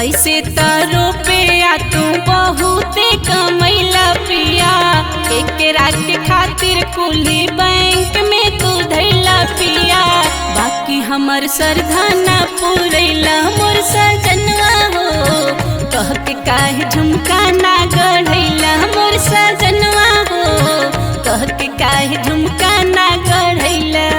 ऐसे तारो पे आ तू बहुते कमैला पिया, एक रात के खातिर कुली बैंक में तू धैला पिया। बाकी हमर सरधा ना पुरैला मोर सजनवा हो, कह के काहे झुमका ना गढ़ैला मोर सजनवा हो, कह के काहे झुमका ना गढ़ैला।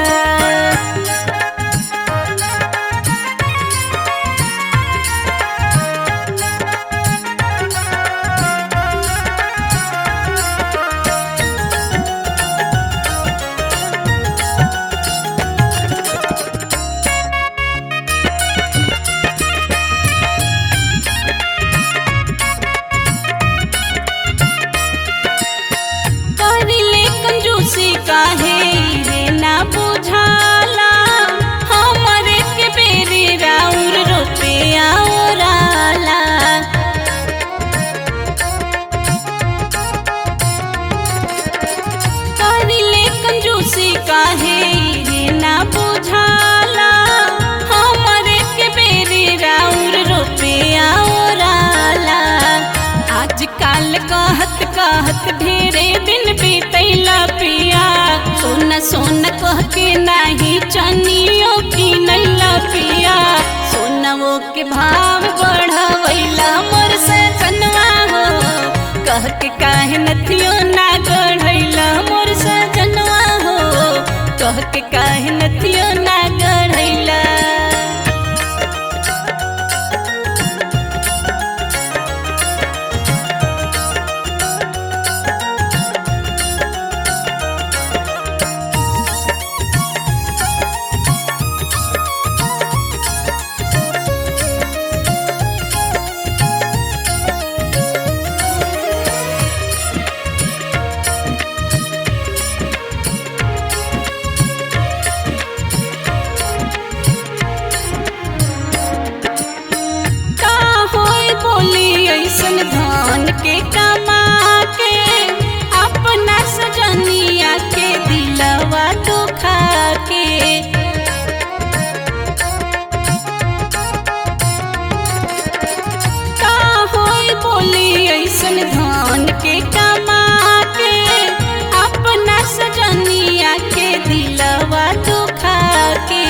काहे रे ना बुझाला हमरे के बेरी राउर रुपया ओराला। करिले कंजूसी काहे रे ना बुझाला हमरे के बेरी राउर रुपया ओराला। आजकल कहत कहत ढेरे दिन बीतैला पिया, सोना सोना कह के नाही चनियो की नैला पिया। सोनवो के भाव बढ़वैला मोर सजनवा हो, कह के काहे नथियो ना गढ़ैला मोर सजनवा हो, कह के काहे नथियो ना गढ़ैला। ऐसन धान के कमा के अपना सजनिया के दिलवा दुखा के। का होई बोली ऐसन धान के कमा के अपना सजनिया के दिलवा दुखा के।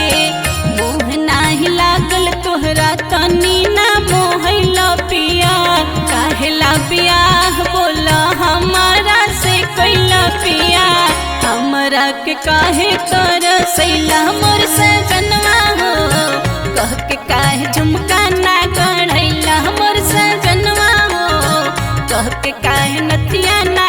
मोह नाही लागल तोहरा तनी ना मोहैला पिया, काहेला बियाह बोला हमारा से कैला पिया। हमरा के काहे तरसैला मोर सजनवा हो, कह के काहे झुमका ना गढ़ैला मोर सजनवा हो, कह के काहे नथिया ना